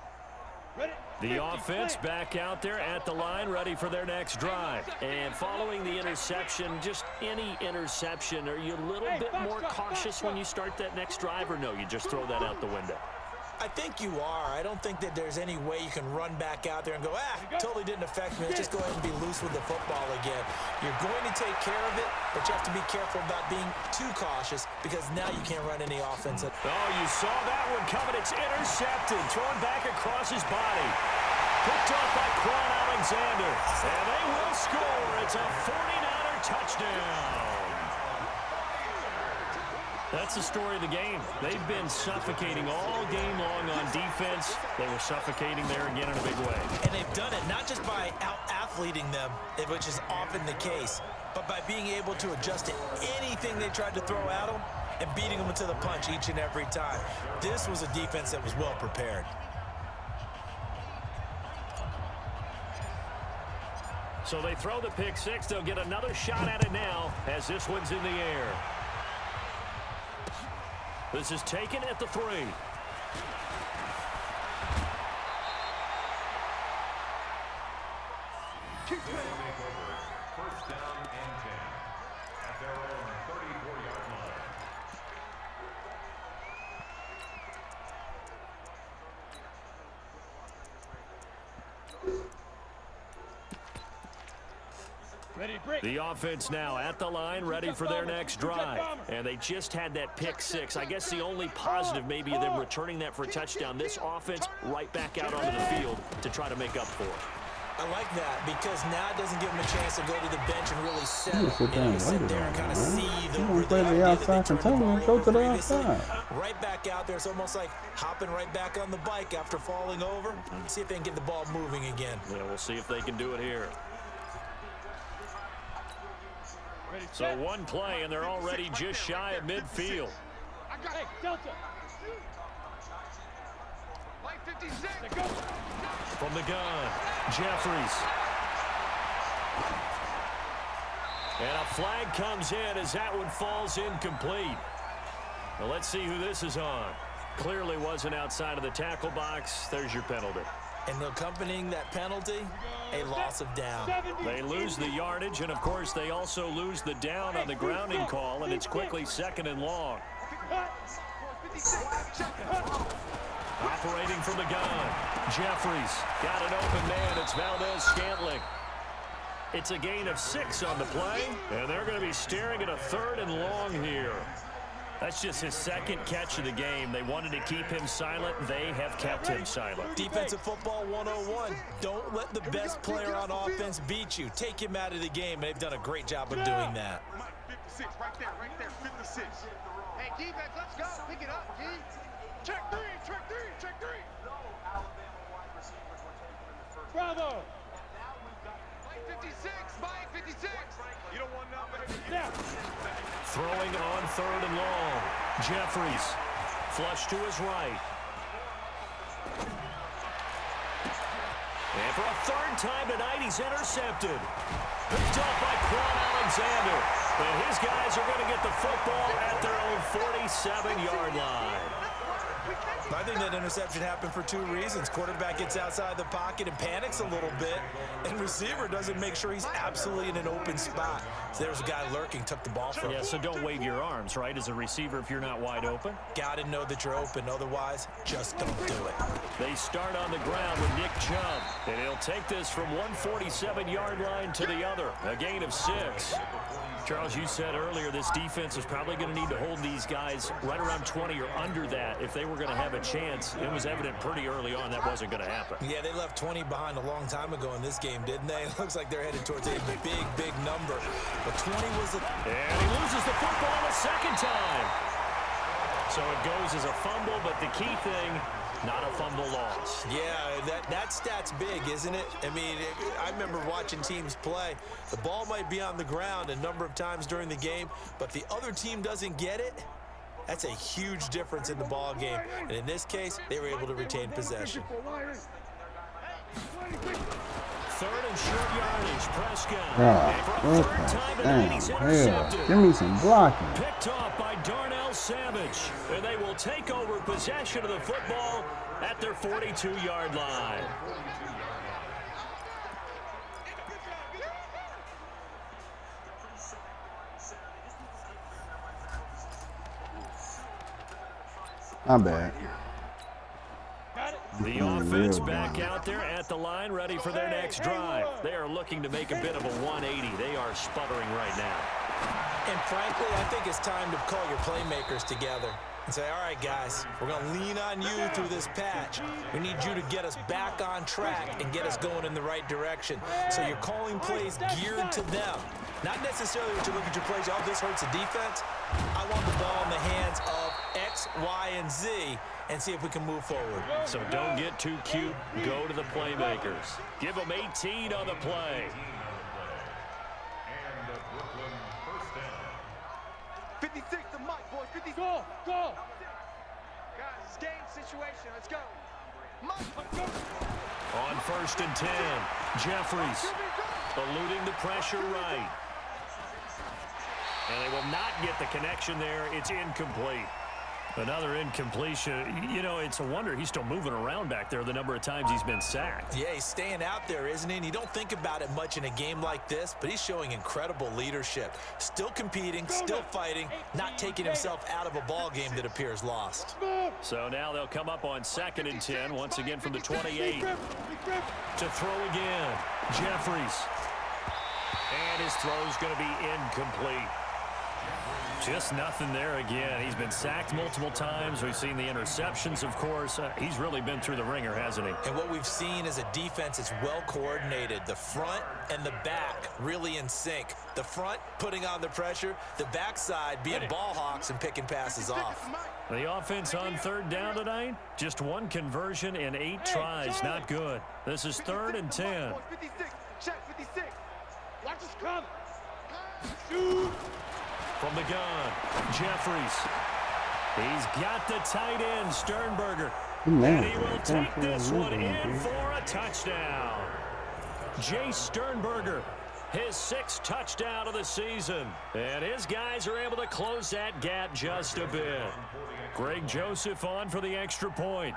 The offense back out there at the line, ready for their next drive. And following the interception, just any interception, are you a little bit more cautious when you start that next drive, or no, you just throw that out the window? I think you are. I don't think that there's any way you can run back out there and go, totally didn't affect me. Let's just go ahead and be loose with the football again. You're going to take care of it, but you have to be careful about being too cautious because now you can't run any offense. Oh, you saw that one coming. It's intercepted. Thrown back across his body. Picked off by Quan Alexander. And they will score. It's a 49er touchdown. That's the story of the game. They've been suffocating all game long on defense. They were suffocating there again in a big way. And they've done it not just by out-athleting them, which is often the case, but by being able to adjust to anything they tried to throw at them and beating them to the punch each and every time. This was a defense that was well prepared. So they throw the pick 6. They'll get another shot at it now as this one's in the air. This is taken at the 3. First down and 10 at their own 34-yard line. The offense now at the line, ready for their next drive. And they just had that pick 6. I guess the only positive maybe of them returning that for a touchdown. This offense right back out onto the field to try to make up for it. I like that because now it doesn't give them a chance to go to the bench and really settle. Sit there and kind of see the outside container. Go to the outside. Right back out there. It's almost like hopping right back on the bike after falling over. See if they can get the ball moving again. Yeah, we'll see if they can do it here. So one play, and they're already just shy of midfield. Hey, Delta. White 56. From the gun, Jeffries. And a flag comes in as that one falls incomplete. Well, let's see who this is on. Clearly wasn't outside of the tackle box. There's your penalty. And accompanying that penalty, a loss of down. They lose the yardage, and, of course, they also lose the down on the grounding call, and it's quickly 2nd and long. Operating from the gun, Jeffries got an open man. It's Valdez-Scantling. It's a gain of 6 on the play, and they're going to be staring at a 3rd and long here. That's just his second catch of the game. They wanted to keep him silent. They have kept him silent. Defensive football 101. Don't let the best player on offense beat you. Take him out of the game. They've done a great job of doing that. 56, right there, 56. Hey, defense, let's go. Pick it up, D. Check three, check three, check three. Bravo. Mike 56, Mike 56. You don't want nothing. Yeah. Throwing on 3rd and long. Jeffries. Flush to his right. And for a 3rd time tonight, he's intercepted. Picked off by Quan Alexander. And his guys are going to get the football at their own 47-yard line. I think that interception happened for 2 reasons. Quarterback gets outside the pocket and panics a little bit, and receiver doesn't make sure he's absolutely in an open spot. So there's a guy lurking, took the ball from him. Yeah, so don't wave your arms, right, as a receiver if you're not wide open. Got to know that you're open. Otherwise, just don't do it. They start on the ground with Nick Chubb, and he'll take this from one 47-yard line to the other, a gain of 6. Charles, you said earlier this defense is probably going to need to hold these guys right around 20 or under that if they were going to have a chance. It was evident pretty early on that wasn't going to happen. Yeah, they left 20 behind a long time ago in this game, didn't they? It looks like they're headed towards a big, big number. But 20 was a... And he loses the football a second time. So it goes as a fumble, but the key thing, not a fumble loss. Yeah, that stat's big, isn't it? I mean, I remember watching teams play. The ball might be on the ground a number of times during the game, but the other team doesn't get it. That's a huge difference in the ball game. And in this case, they were able to retain possession. 3rd and short yardage, Prescott. God, And for a 3rd time tonight, he's hell. intercepted. Give me some blocking. Picked off by Darnell Savage. And they will take over possession of the football at their 42-yard line. My bad. The offense back out there at the line, ready for their next drive. They are looking to make a bit of a 180. They are sputtering right now. And frankly, I think it's time to call your playmakers together and say, all right, guys, we're going to lean on you through this patch. We need you to get us back on track and get us going in the right direction. So you're calling plays geared to them. Not necessarily what you look at your plays, oh, this hurts the defense. I want the ball in the hands of X, Y, and Z and see if we can move forward. So don't get too cute. Go to the playmakers. Give them 18 on the play. And the Brooklyn first down. 56 to Mike, boys. 56. Go. Guys, it's game situation. Let's go. Mike. On 1st and 10, Jeffries eluding the pressure right. And they will not get the connection there. It's incomplete. Another incompletion. You know, it's a wonder he's still moving around back there the number of times he's been sacked. Yeah, he's staying out there, isn't he? And you don't think about it much in a game like this, but he's showing incredible leadership. Still competing, still fighting, not taking himself out of a ball game that appears lost. So now they'll come up on 2nd and 10, once again from the 28. To throw again, Jeffries. And his throw's going to be incomplete. Just nothing there again. He's been sacked multiple times. We've seen the interceptions, of course. He's really been through the ringer, hasn't he? And what we've seen is a defense that's well coordinated. The front and the back really in sync. The front putting on the pressure, the backside being ball hawks and picking passes off. The offense on 3rd down tonight, just 1 conversion in 8 tries. Not good. This is 3rd and 10. 56. Check 56. Watch us come. Shoot. From the gun, Jeffries. He's got the tight end, Sternberger. And he will take this one in for a touchdown. Jay Sternberger, his 6th touchdown of the season. And his guys are able to close that gap just a bit. Greg Joseph on for the extra point.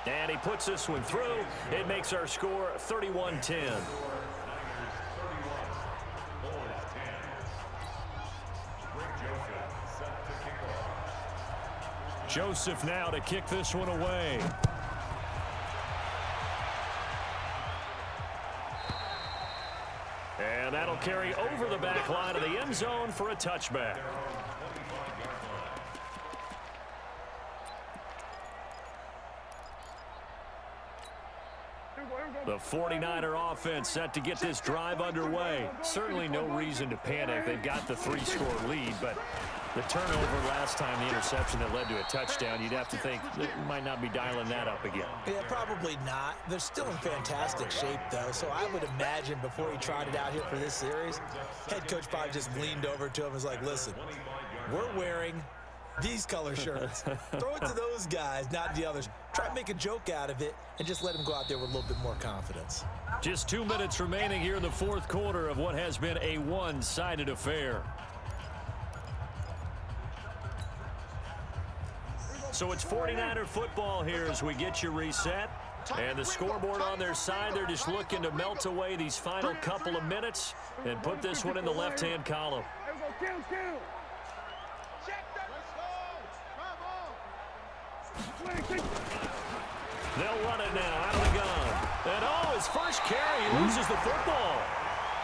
And he puts this one through. It makes our score 31-10. Joseph now to kick this one away. And that'll carry over the back line of the end zone for a touchback. The 49er offense set to get this drive underway. Certainly no reason to panic. They've got the 3-score lead, but the turnover last time, the interception that led to a touchdown, you'd have to think they might not be dialing that up again. Yeah, probably not. They're still in fantastic shape, though, so I would imagine before he tried it out here for this series, head coach probably just leaned over to him and was like, listen, we're wearing these color shirts. Throw it to those guys, not the others. Try to make a joke out of it and just let them go out there with a little bit more confidence. Just 2 minutes remaining here in the fourth quarter of what has been a one-sided affair. So it's 49er football here as we get you reset. And the scoreboard on their side, they're just looking to melt away these final couple of minutes and put this one in the left-hand column. They'll run it now out of the gun. And his first carry, he loses the football.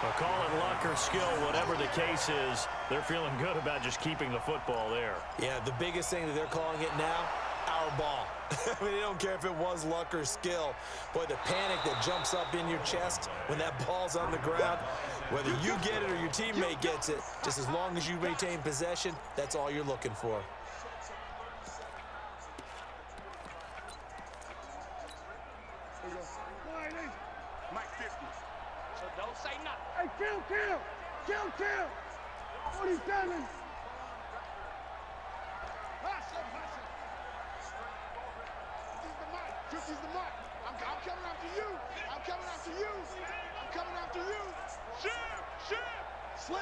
Well, call it luck or skill, whatever the case is, they're feeling good about just keeping the football there. Yeah, the biggest thing that they're calling it now, our ball. I mean, they don't care if it was luck or skill. Boy, the panic that jumps up in your chest when that ball's on the ground, whether you get it or your teammate gets it, just as long as you retain possession, that's all you're looking for. Mike 50. So don't say nothing. Hey, kill. 47. This is the mic. I'm coming after you. I'm coming after you. Shoot. Slam.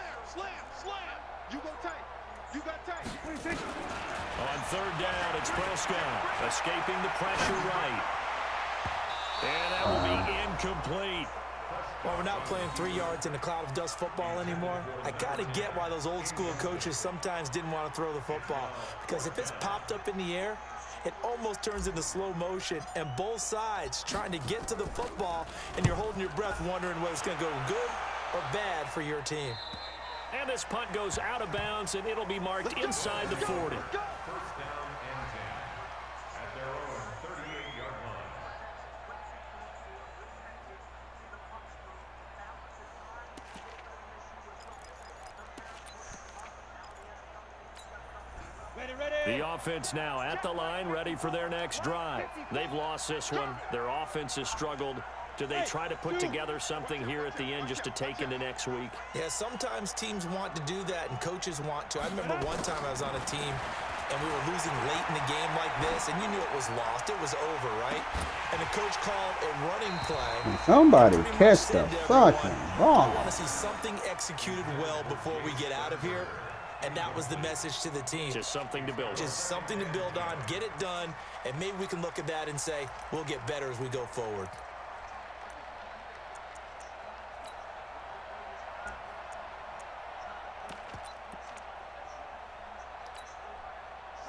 You go tight. You got tight. On third down, it's Prescott escaping the pressure right. And that will be incomplete. Well, we're not playing 3 yards in a cloud of dust football anymore. I kind of get why those old school coaches sometimes didn't want to throw the football. Because if it's popped up in the air, it almost turns into slow motion, and both sides trying to get to the football, and you're holding your breath wondering whether it's going to go good or bad for your team. And this punt goes out of bounds, and it'll be marked inside the 40. First down and 10 at their own 38-yard line. The offense now at the line, ready for their next drive. They've lost this one. Their offense has struggled. Do they try to put together something here at the end just to take into next week? Yeah, sometimes teams want to do that, and coaches want to. I remember one time I was on a team, and we were losing late in the game like this, and you knew it was lost. It was over, right? And the coach called a running play. Somebody catch the fucking I ball. want to see something executed well before we get out of here, and that was the message to the team. Just something to build on. Just something to build on, get it done, and maybe we can look at that and say, we'll get better as we go forward.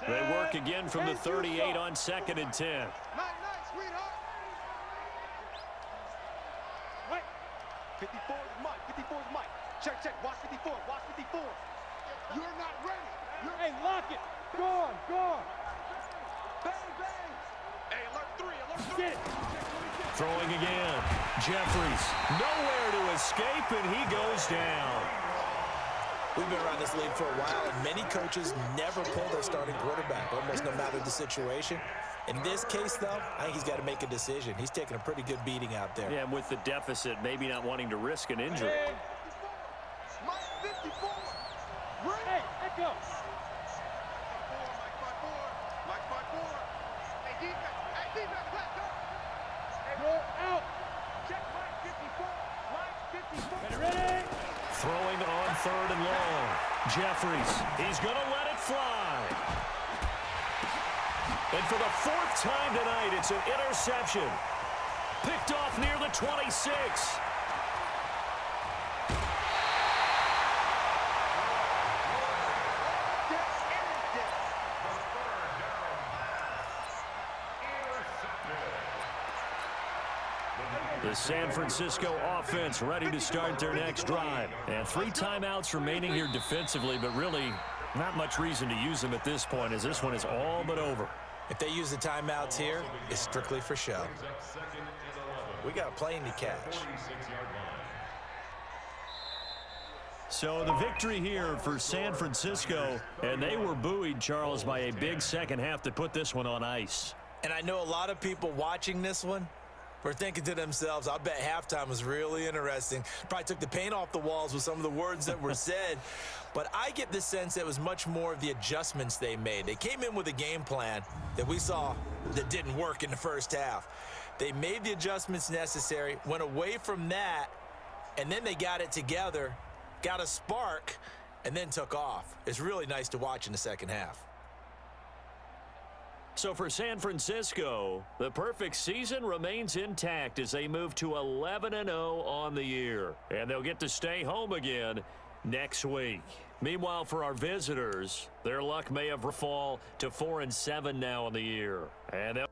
They work again from the 38 on 2nd and 10. Night, sweetheart. Wait. 54 is Mike. Check. Watch 54. You're not ready. Hey, lock it. Go on. Bang. Hey, alert 3. Get it. Throwing again. Jeffries nowhere to escape, and he goes down. We've been around this league for a while, and many coaches never pull their starting quarterback, almost no matter the situation. In this case, though, I think he's got to make a decision. He's taking a pretty good beating out there. Yeah, and with the deficit, maybe not wanting to risk an injury. Hey. Mike 54. Hey, let go. Mike 54. Hey, defense, back up. Go out. Check Mike 54. Ready? Throwing on 3rd and long. Jeffries, he's going to let it fly. And for the 4th time tonight, it's an interception. Picked off near the 26. The The San Francisco offense ready to start their next drive. And 3 timeouts remaining here defensively, but really not much reason to use them at this point as this one is all but over. If they use the timeouts here, it's strictly for show. We got a plane to catch. So the victory here for San Francisco, and they were buoyed, Charles, by a big second half to put this one on ice. And I know a lot of people watching this one were thinking to themselves, I bet halftime was really interesting. Probably took the paint off the walls with some of the words that were said. But I get the sense that it was much more of the adjustments they made. They came in with a game plan that we saw that didn't work in the first half. They made the adjustments necessary, went away from that, and then they got it together, got a spark, and then took off. It's really nice to watch in the second half. So for San Francisco, the perfect season remains intact as they move to 11-0 on the year. And they'll get to stay home again next week. Meanwhile, for our visitors, their luck may have fallen to 4-7 now on the year. And they'll